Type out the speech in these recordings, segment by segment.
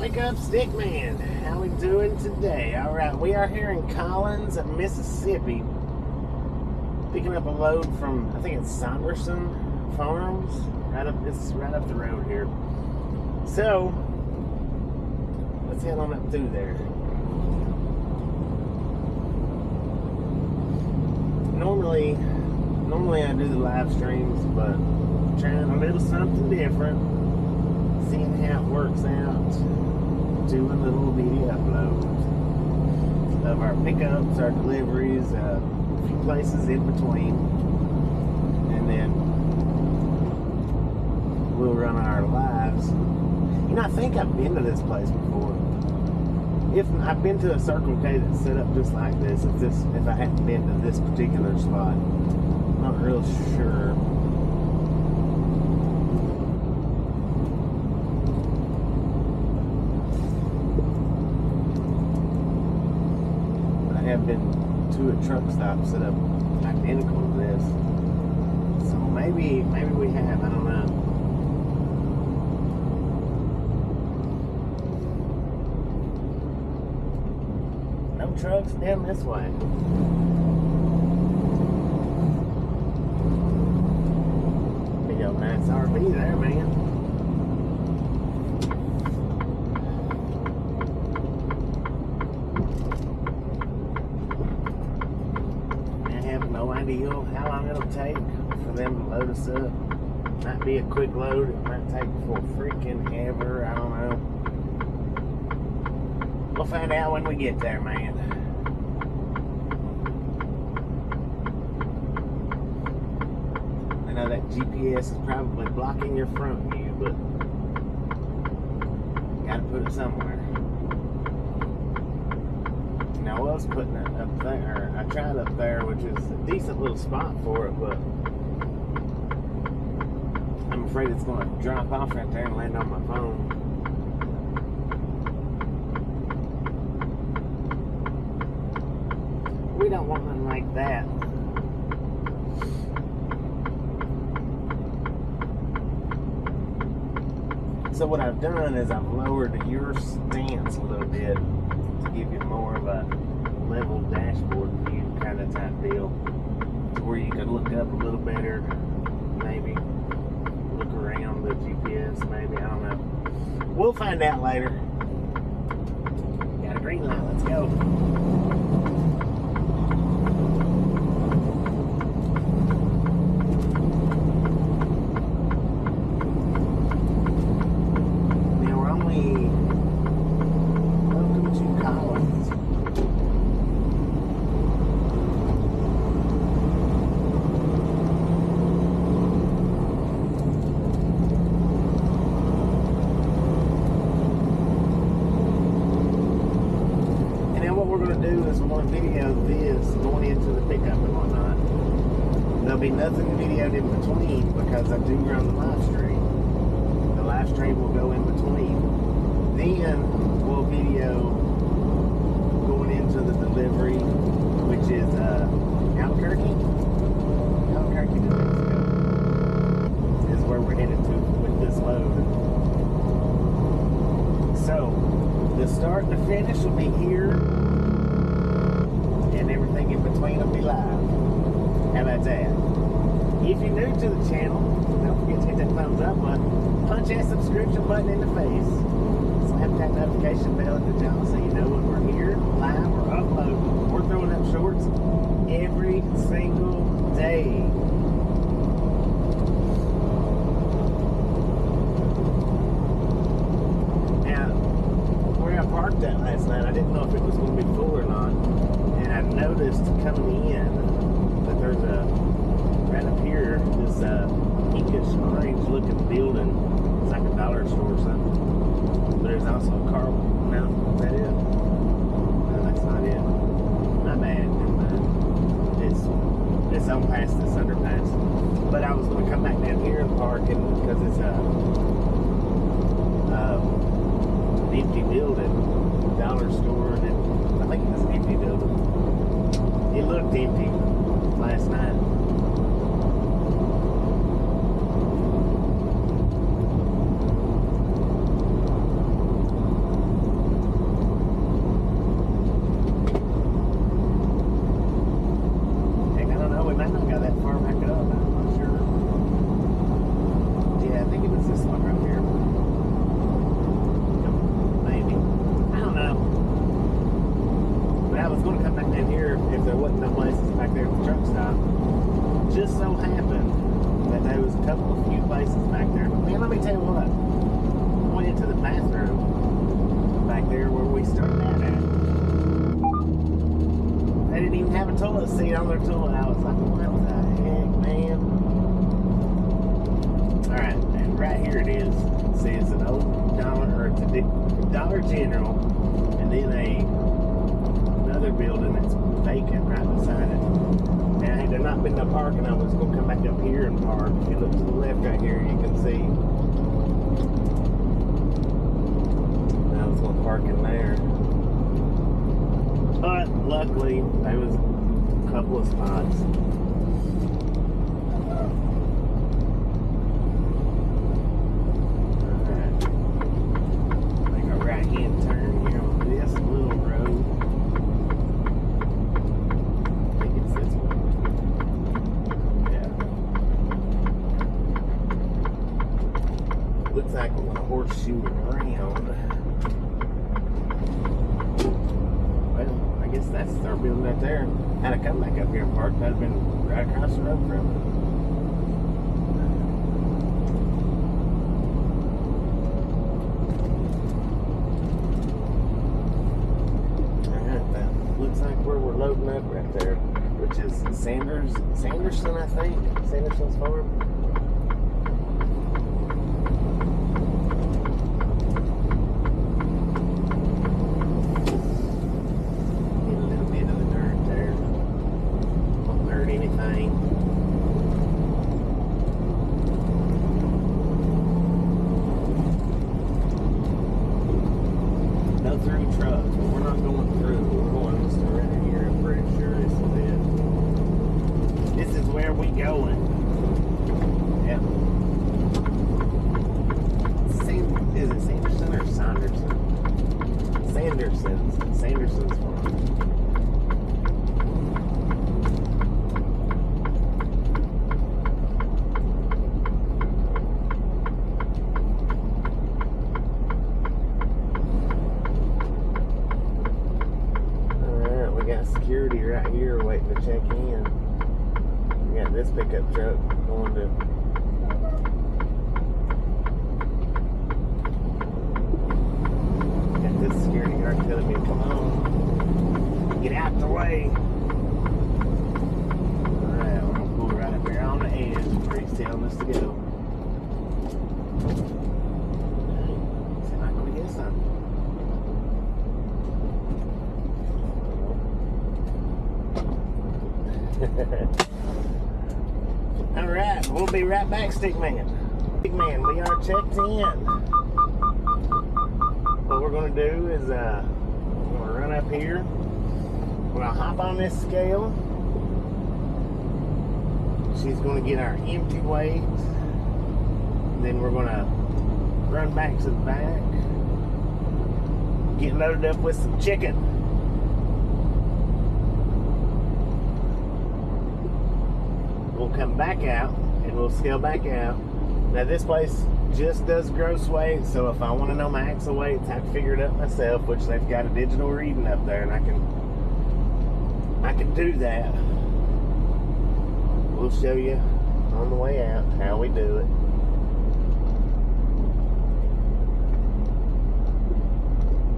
Wake up, Stickman. How we doing today? All right, we are here in Collins, Mississippi, picking up a load from, I think it's Sanderson Farms. It's right up the road here. So let's head on up through there. Normally I do the live streams, but I'm trying a little something different, seeing how it works out, doing little video uploads of our pickups, our deliveries, a few places in between, and then we'll run our lives. You know, I think I've been to this place before. If I've been to a Circle K that's set up just like this, if I hadn't been to this particular spot, I'm not real sure. But I have been to a truck stop set up identical to this, so maybe we have. I don't know. Trucks down this way. Big old nice RV there, man. I have no idea how long it'll take for them to load us up. Might be a quick load. It might take for freaking ever. I don't know. We'll find out when we get there, man. I know that GPS is probably blocking your front view, but you gotta put it somewhere. Now, I was putting it up there. I tried up there, which is a decent little spot for it, but I'm afraid it's going to drop off right there and land on my phone. We don't want nothing like that. So what I've done is I've lowered your stance a little bit to give you more of a level dashboard view kind of type deal, to where you can look up a little better, maybe look around the GPS, maybe, I don't know. We'll find out later. Got a green light, let's go. There'll be nothing videoed in between because I do run the live stream. The live stream will go in between. Then we'll video going into the delivery, which is Albuquerque, New Mexico, is where we're headed to with this load. So the start and the finish will be here, and everything in between will be live. How about that? If you're new to the channel, don't forget to hit that thumbs up button. Punch that subscription button in the face. Slap that notification bell at the top so you know when we're here, live, or uploading. We're throwing up shorts every single day. Now, where I parked at last night, I didn't know if it was going to be full or not. And I noticed coming in that there's a, right up here, this pinkish orange looking building. It's like a dollar store or something. But there's also a car. No, is that it? No, that's not it. My bad. It's on past this underpass. But I was going to come back down here and park it because it's an empty building. Dollar store. And I think it's an empty building. It looked empty last night. toilet seat on their toilet. I was like, what the heck, man? Alright, and right here it is. See, it's an old Dollar, or it's a Dollar General, and then another building that's vacant right beside it. And had there not been no parking, I was going to come back up here and park. If you look to the left right here, you can see I was going to park in there. But luckily, there was a couple of spots. Alright. Make a right-hand turn here on this little road. I think it's this one. Yeah. Looks like we're going to horseshoe around. I guess that's our building right there. Had to come back up here and park. That'd have been right across the road from it. Alright, that looks like where we're loading up right there, which is Sanderson, I think. Sanderson's farm. Sanderson's farm. Alright, we got security right here waiting to check in. We got this pickup truck going to security guard telling me to come on. Get out the way. Alright, we're gonna pull right up here on the edge where he's telling us to go. Seems like we get something. Alright, we'll be right back, Stickman. Stickman, we are checked in. What we're going to do is we're going to run up here. We're going to hop on this scale. She's going to get our empty weight. Then we're going to run back to the back. Get loaded up with some chicken. We'll come back out and we'll scale back out. Now this place just does gross weight, so if I want to know my axle weights, I have to figure it out myself, which they've got a digital reading up there, and I can do that. We'll show you on the way out how we do it.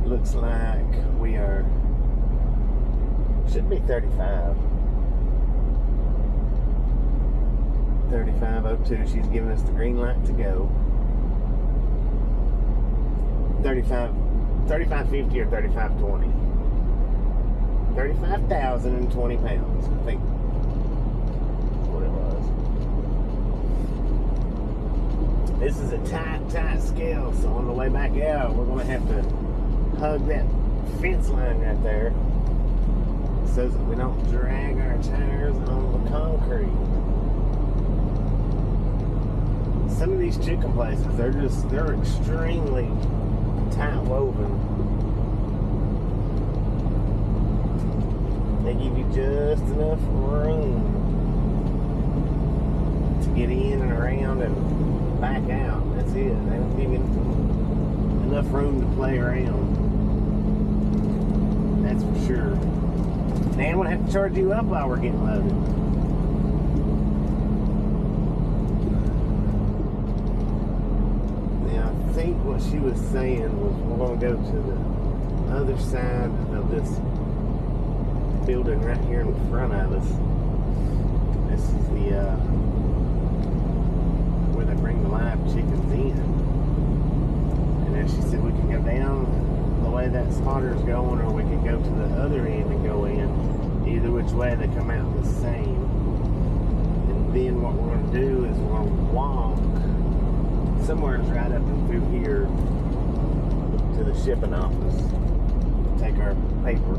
Looks like we are, should be 35. 3502. She's giving us the green light to go. 3550 or 3520. 35,020 pounds, I think. That's what it was. This is a tight scale, so on the way back out, we're going to have to hug that fence line right there so that we don't drag our tires on the concrete. Some of these chicken places, they're extremely tight woven. They give you just enough room to get in and around and back out. That's it. They don't give you enough room to play around. That's for sure. They won't have to charge you up while we're getting loaded. Now, I think what she was saying was we're going to go to the other side of this building right here in front of us. This is the where they bring the live chickens in. And then she said we can go down the way that spotter's going, or we can go to the other end and go in. Either which way, they come out the same. And then what we're going to do is we're going to walk somewhere right up and through here to the shipping office. Take our paper.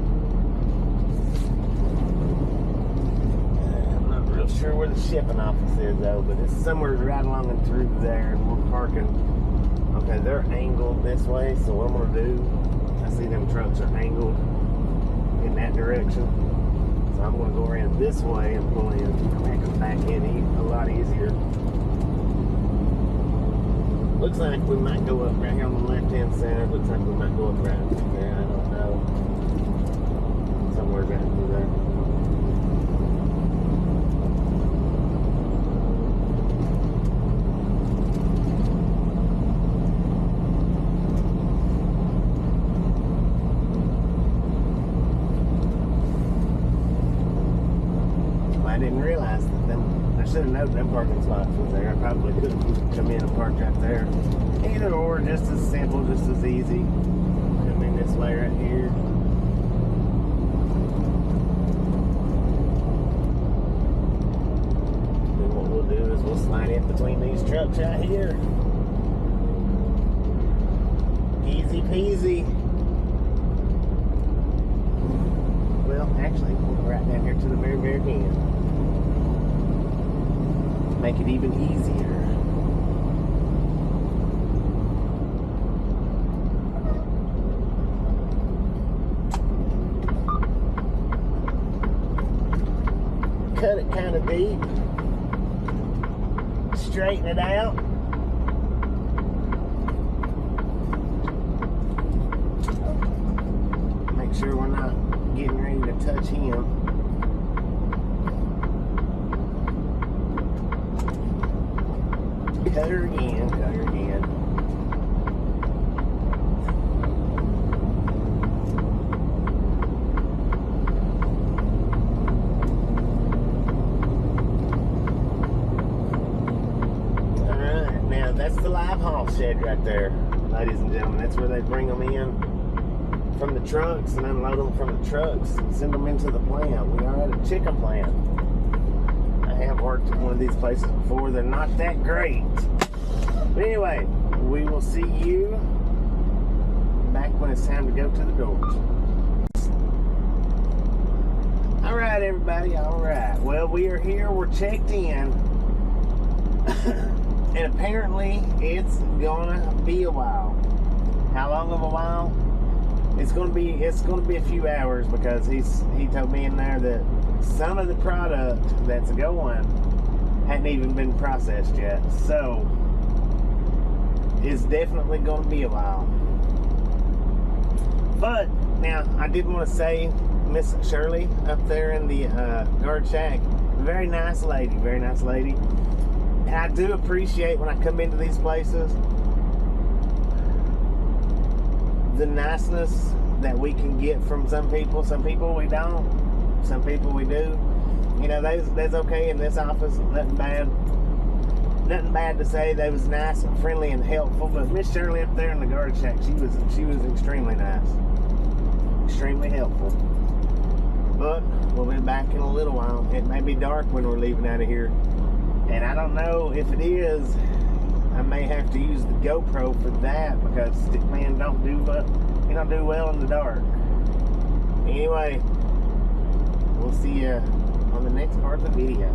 I'm not real sure where the shipping office is though, but it's somewhere right along and through there, and we're parking. Okay, they're angled this way, so what I'm going to do, I see them trucks are angled in that direction. So I'm going to go around this way and pull in. I can back in a lot easier. Looks like we might go up right here on the left-hand side. Looks like we might go up right through there. I don't know. Somewhere right through there. I didn't realize that I should have known them parking spots was there. I probably could have come in and parked right there. Either or, just as simple, just as easy. Come in this way right here. Then what we'll do is we'll slide in between these trucks right here. Easy peasy. Well, actually, we'll go right down here to the very, very end. Make it even easier. Cut it kind of deep. Straighten it out. Make sure we're not getting ready to touch him. Cut her again, cut her again. Alright, now that's the live haul shed right there, ladies and gentlemen. That's where they bring them in from the trucks and unload them from the trucks and send them into the plant. We are at a chicken plant. I have worked at one of these places before. They're not that great. But anyway, we will see you back when it's time to go to the doors. Alright, everybody. Alright. Well, we are here. We're checked in. And apparently, it's gonna be a while. How long of a while? It's gonna be a few hours, because he told me in there that some of the product that's going hadn't even been processed yet. So it's definitely going to be a while. But now I did want to say, Miss Shirley up there in the guard shack, very nice lady, very nice lady. And I do appreciate when I come into these places the niceness that we can get from some people. Some people we don't. Some people we do. You know, that's okay in this office. Nothing bad. Nothing bad to say. They was nice and friendly and helpful. But Miss Shirley up there in the guard shack, she was extremely nice. Extremely helpful. But we'll be back in a little while. It may be dark when we're leaving out of here. And I don't know if it is. I may have to use the GoPro for that, because Stickman don't do well in the dark. Anyway, we'll see you on the next part of the video.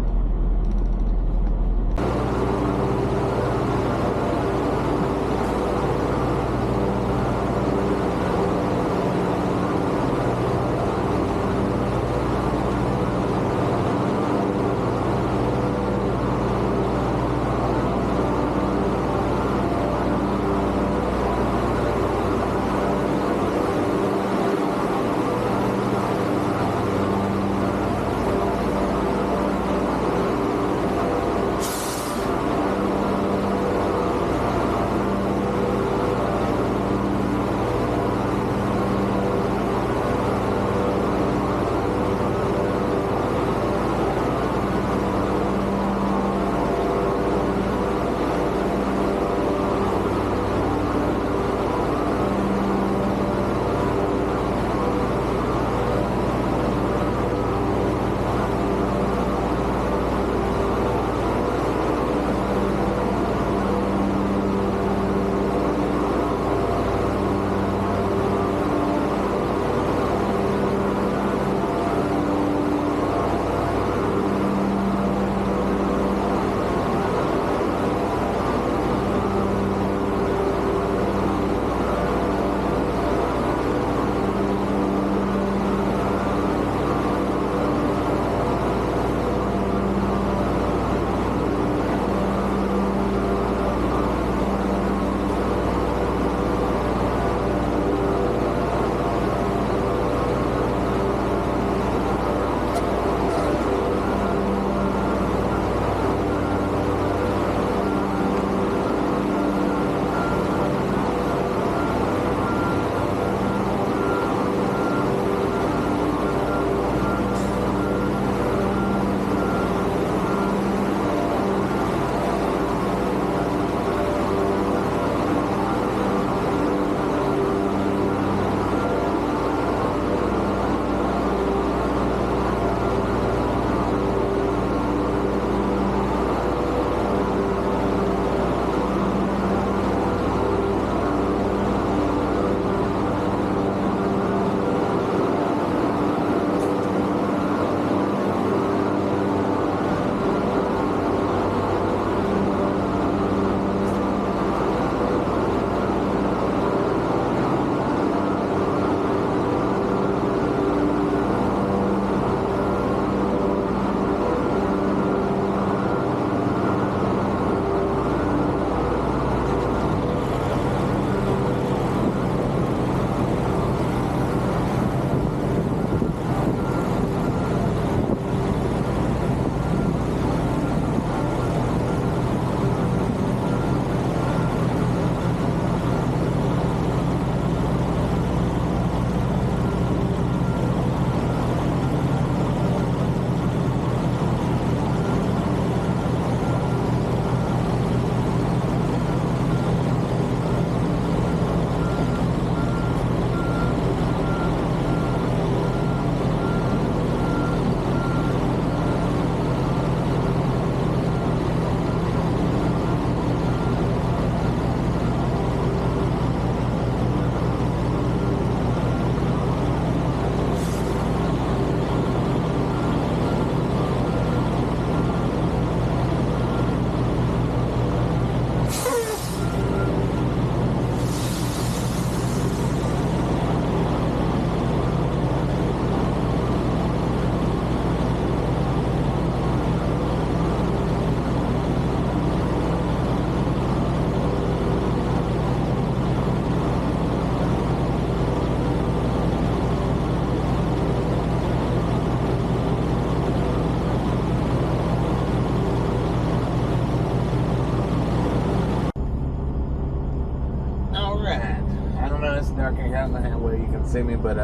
Alright. I don't know, it's dark in here. I don't know how well you can see me, but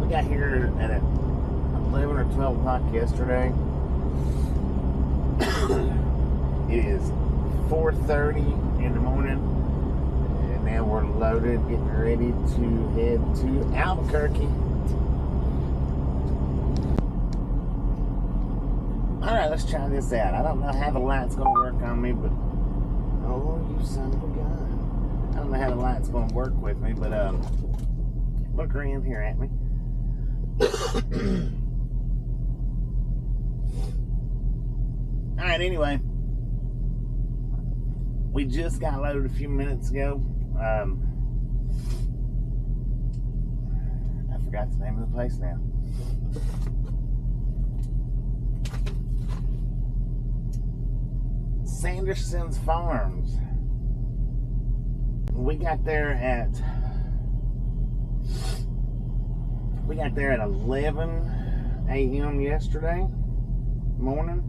we got here at 11 or 12 o'clock yesterday. It is 4:30 in the morning, and now we're loaded, getting ready to head to Albuquerque. Alright, let's try this out. I don't know how the light's going to work on me, but oh, you son of a gun. I don't know how the light's going to work with me, but look around here at me. Alright, anyway, we just got loaded a few minutes ago. I forgot the name of the place now. Sanderson's Farms. We got there at 11 a.m. yesterday morning.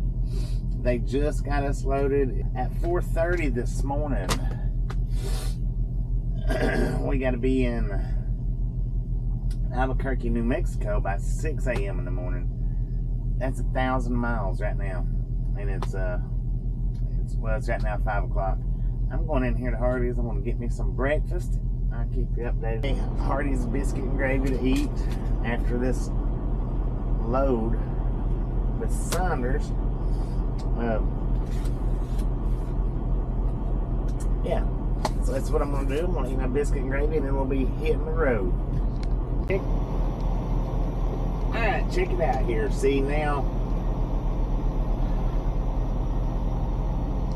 They just got us loaded at 4:30 this morning. We got to be in Albuquerque, New Mexico by 6 a.m. in the morning. That's 1,000 miles right now, and it's right now 5 o'clock. I'm going in here to Hardee's. I'm going to get me some breakfast. I'll keep you updated. Hardee's biscuit and gravy to eat after this load with Saunders. Yeah, so that's what I'm going to do. I'm going to eat my biscuit and gravy, and then we'll be hitting the road. Okay. Alright, check it out here. See, now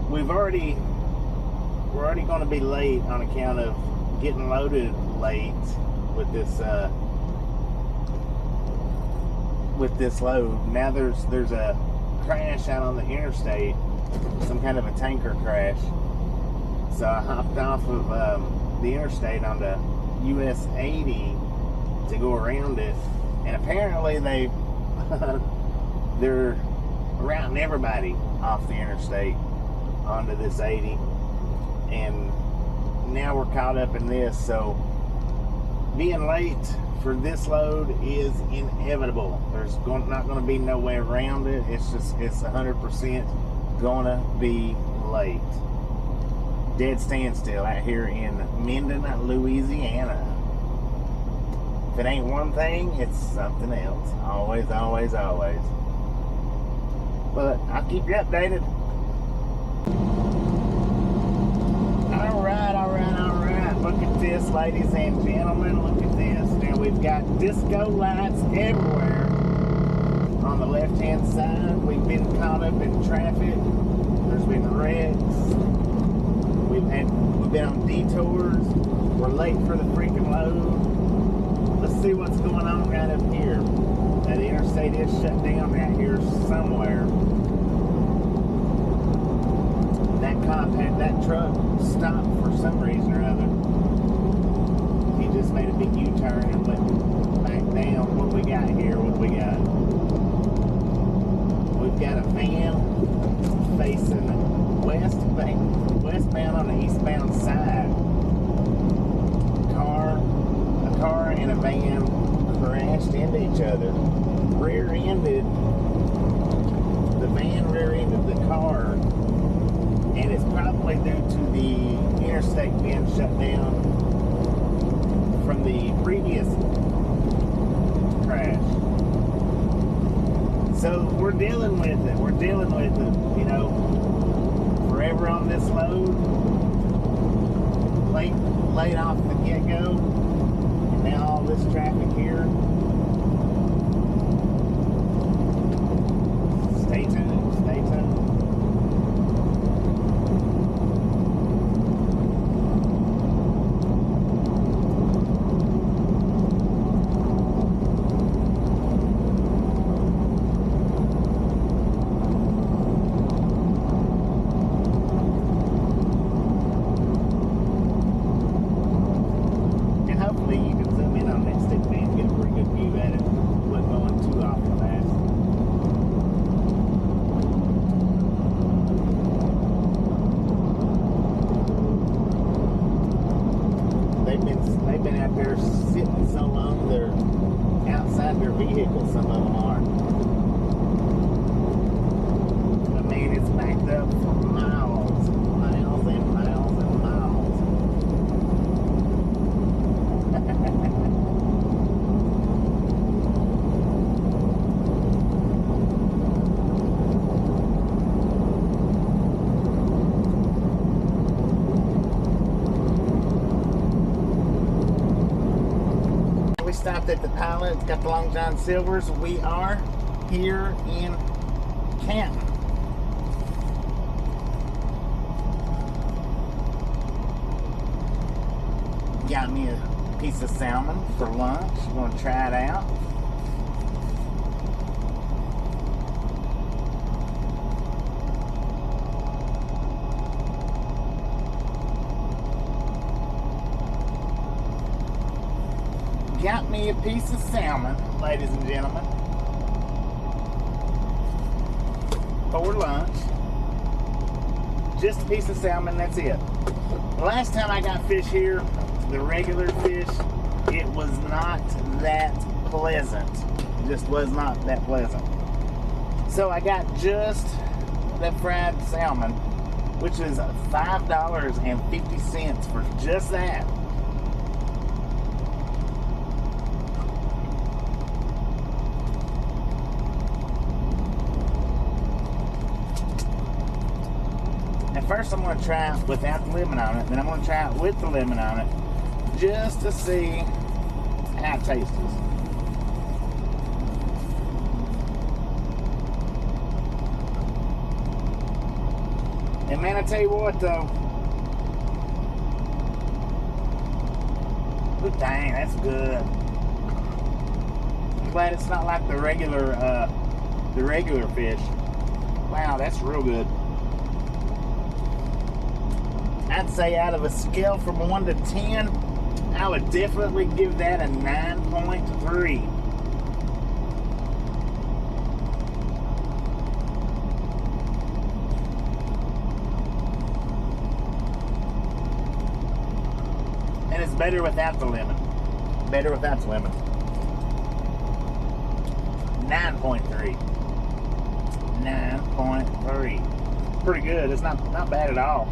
we're already going to be late on account of getting loaded late with this load. Now there's a crash out on the interstate, some kind of a tanker crash. So I hopped off of the interstate onto US 80 to go around it, and apparently they're routing everybody off the interstate onto this 80, and now we're caught up in this. So being late for this load is inevitable. There's not going to be no way around it. It's 100% gonna be late. Dead standstill out here in Minden, Louisiana. If it ain't one thing, it's something else. Always, always, always. But I'll keep you updated. Alright. Look at this, ladies and gentlemen. Look at this. Now we've got disco lights everywhere on the left-hand side. We've been caught up in traffic. There's been wrecks. We've been on detours. We're late for the freaking load. Let's see what's going on right up here. Now the interstate is shut down right here somewhere. That cop had that truck stopped for some reason or other. He just made a big U-turn and went back down. What do we got here? We've got a van facing westbound on the eastbound side. A car and a van crashed into each other. The van rear-ended the car, and it's probably due to the interstate being shut down from the previous crash. So we're dealing with it. You know, forever on this load. Late off the get-go, and now all this traffic here. Stay tuned. Hopefully you can zoom in on that stick man and get a pretty good so long they're outside their vehicle, some of them are. I mean, it's backed up for miles and miles and miles and miles. We stopped at the Pilot. It's got the Long John Silvers. We are here in Canton. Got me a piece of salmon for lunch. I'm going to try it out. Got me a piece of salmon, ladies and gentlemen, for lunch. Just a piece of salmon, that's it. The last time I got fish here, the regular fish, it was not that pleasant. It just was not that pleasant. So I got just that fried salmon, which is $5.50 for just that. At first I'm going to try it without the lemon on it, then I'm going to try it with the lemon on it, just to see how it tastes. And man, I tell you what though, oh, dang, that's good. I'm glad it's not like the regular fish. Wow, that's real good. I'd say out of a scale from 1 to 10, I would definitely give that a 9.3. And it's better without the lemon. Better without the lemon. 9.3. 9.3. Pretty good. It's not bad at all.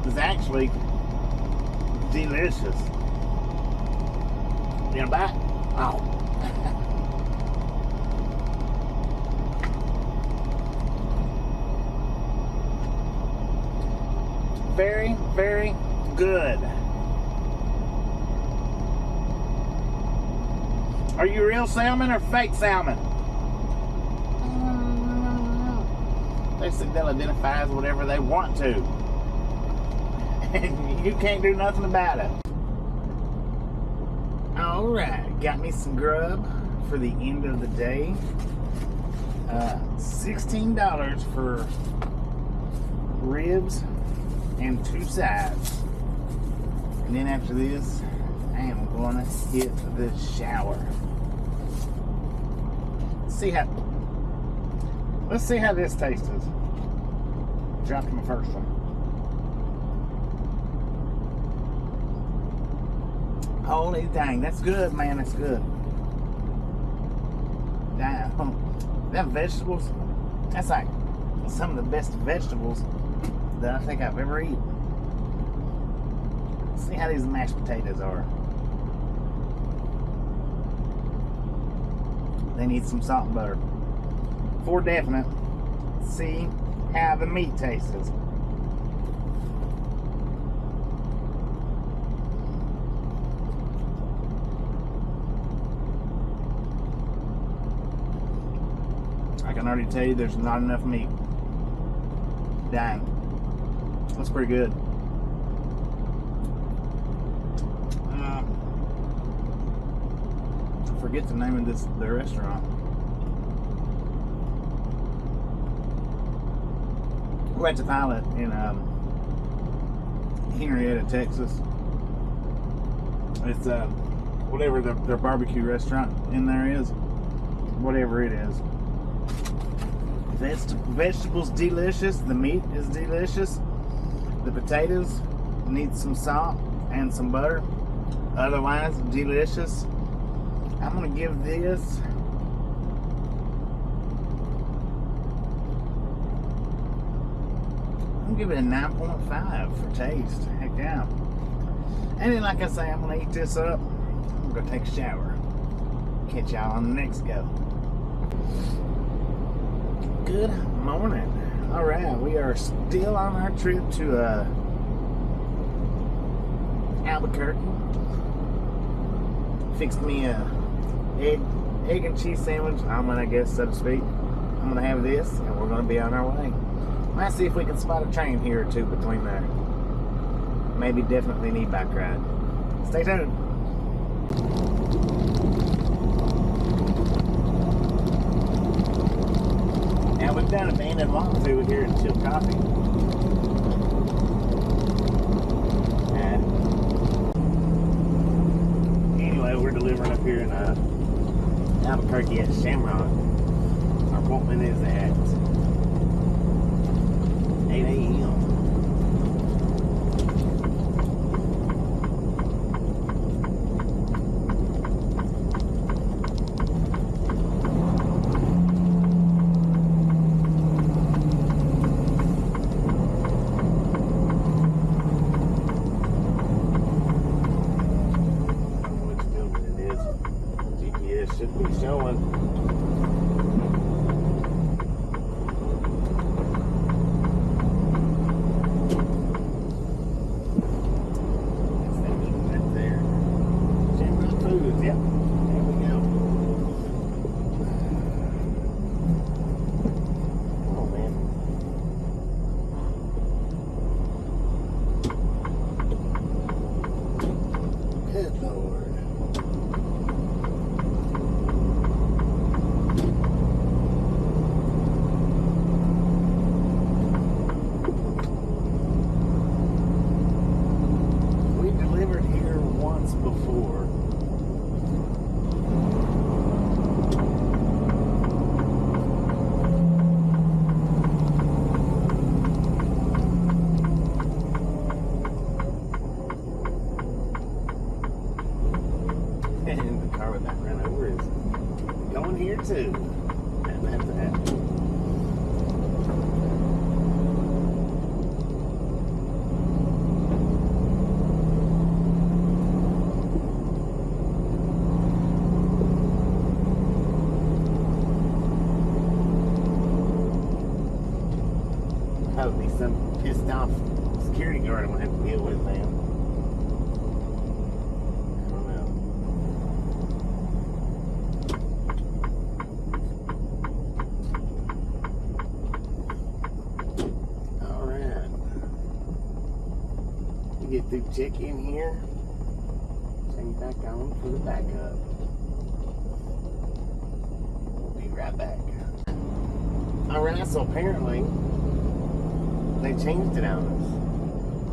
It's actually delicious. You gonna bite? Oh. Very, very good. Are you real salmon or fake salmon? They said they'll identify as whatever they want to. And you can't do nothing about it. Alright, got me some grub for the end of the day. $16 for ribs and 2 sides. And then after this, I am going to hit the shower. Let's see how this tastes. Dropped my first one. Holy dang, that's good, man, that's good. Damn, them vegetables, that's like some of the best vegetables that I think I've ever eaten. See how these mashed potatoes are. They need some salt and butter. For definite, see how the meat tastes. I can already tell you there's not enough meat. Dang. That's pretty good. I forget the name of the restaurant. We're at the Pilot in Henrietta, Texas. It's whatever their barbecue restaurant in there is. Whatever it is. Vegetables delicious. The meat is delicious. The potatoes need some salt and some butter. Otherwise, delicious. I'm gonna give this give it a 9.5 for taste. Heck yeah. And then, like I say, I'm gonna eat this up. I'm gonna take a shower. Catch y'all on the next go. Good morning. All right, we are still on our trip to Albuquerque. Fixed me a egg and cheese sandwich, omelet, I guess, so to speak. I'm gonna have this, and we're gonna be on our way. Might see if we can spot a train here or two between there. Maybe definitely need bike ride. Stay tuned. Now we've done a band and walkthrough here at Chill Coffee. Anyway, we're delivering up here in Albuquerque at Shamrock. Our appointment is at 8 a.m. Which building it is. GPS should be showing. Before. And the car that ran over is going here too. And that's that. Probably some pissed off security guard I'm gonna have to deal with, man. I don't know. Alright. We get through check in here. Change back on for the backup. We'll be right back. Alright, so apparently they changed it on us.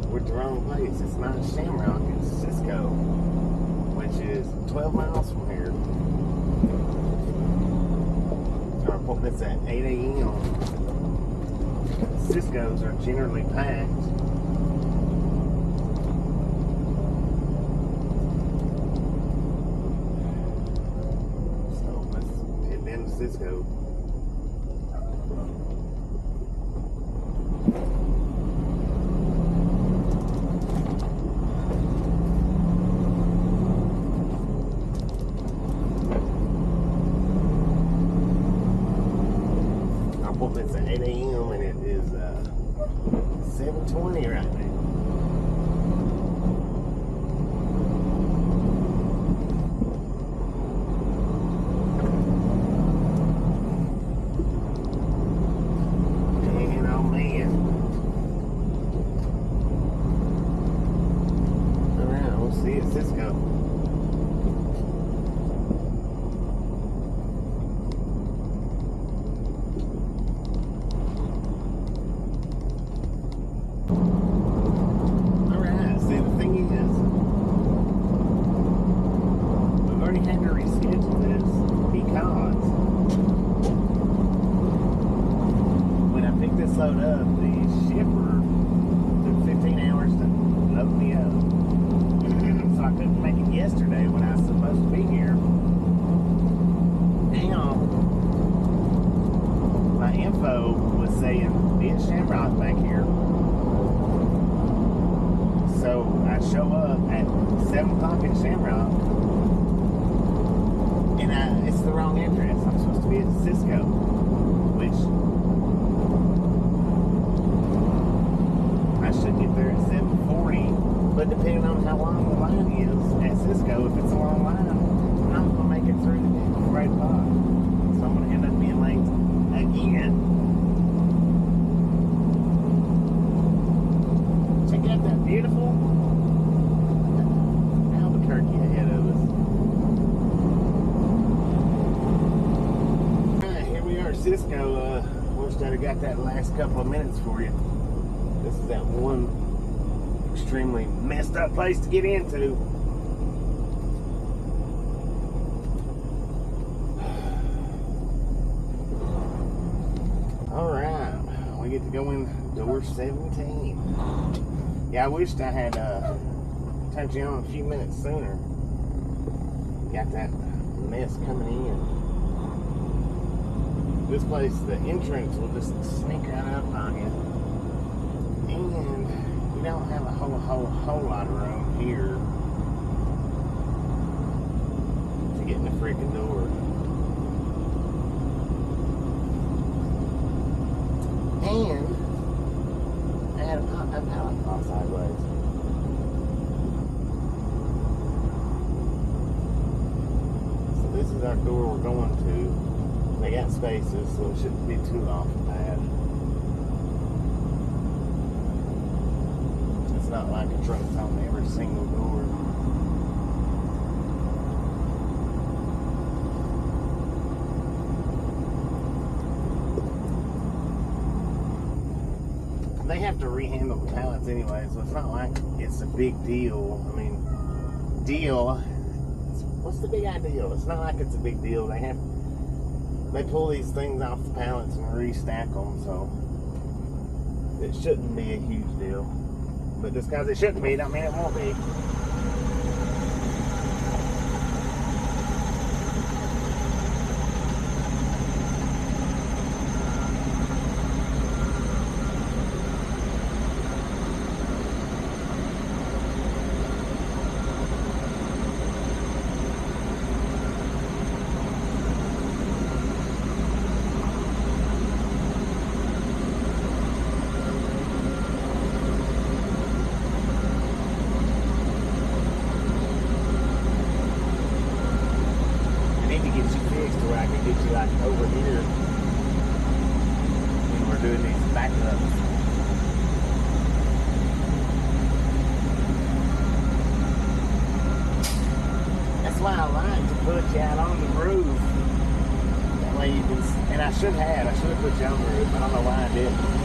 We're at the wrong place. It's not Shamrock, it's Cisco, which is 12 miles from here. Our appointment's at 8 a.m. Cisco's are generally packed. So let's head down to Cisco. It's at 8 a.m. and it is 7:20 right now. Man, oh man. Alright, we'll see you at Cisco. Load up, the shipper took 15 hours to load me up. 7 o'clock in Shamrock. And it's the wrong address. I'm supposed to be at Cisco, which I should get there at 7:40. But depending on how long the line is at Cisco, if it's a long line, I'm not going to make it through before 8 o'clock. So I'm going to end up being late again. Check out that beautiful Albuquerque ahead of us. Alright, here we are, Cisco. Wish I'd have got that last couple of minutes for you. This is that one extremely messed up place to get into. Alright, we get to go in door 17. Yeah, I wished I had turned you on a few minutes sooner. Got that mess coming in. This place, the entrance will just sneak right up on you. And we don't have a whole lot of room here to get in the freaking door. And I had a pallet fall sideways. So this is our door we're going to. They got spaces, so it shouldn't be too awful bad. It's not like a truck's on every single door. They have to rehandle the pallets anyway, so it's not like it's a big deal. I mean, what's the big idea? It's not like it's a big deal. They pull these things off the pallets and restack them, so it shouldn't be a huge deal. But just because it shouldn't be, don't mean it won't be. Over here when we're doing these backups. That's why I like to put you out on the roof. That way you can, and I should have put you on the roof. I don't know why I didn't.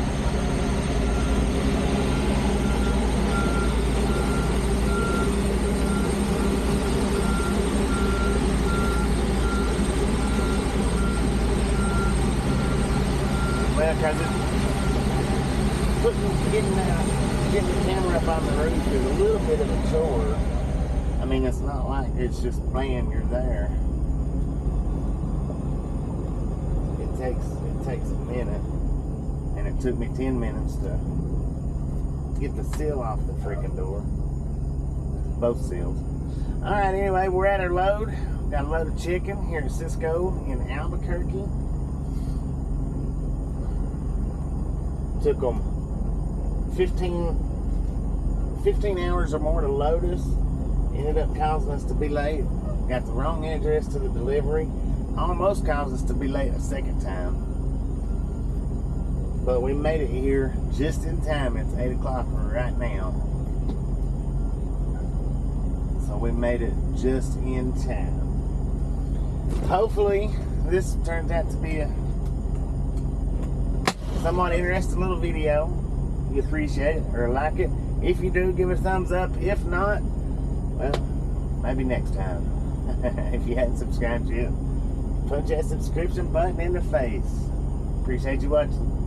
Well, because getting the camera up on the roof is a little bit of a chore. I mean, it's not like it's just bam, you're there. It takes a minute, and it took me 10 minutes to get the seal off the freaking door. Both seals. All right. Anyway, we're at our load. Got a load of chicken here at Cisco in Albuquerque. Took them 15 hours or more to load us. Ended up causing us to be late. Got the wrong address to the delivery. Almost caused us to be late a second time. But we made it here just in time. It's 8 o'clock right now. So we made it just in time. Hopefully this turns out to be a somewhat interesting little video. You appreciate it or like it. If you do, give it a thumbs up. If not, well, maybe next time. If you hadn't subscribed yet, punch that subscription button in the face. Appreciate you watching.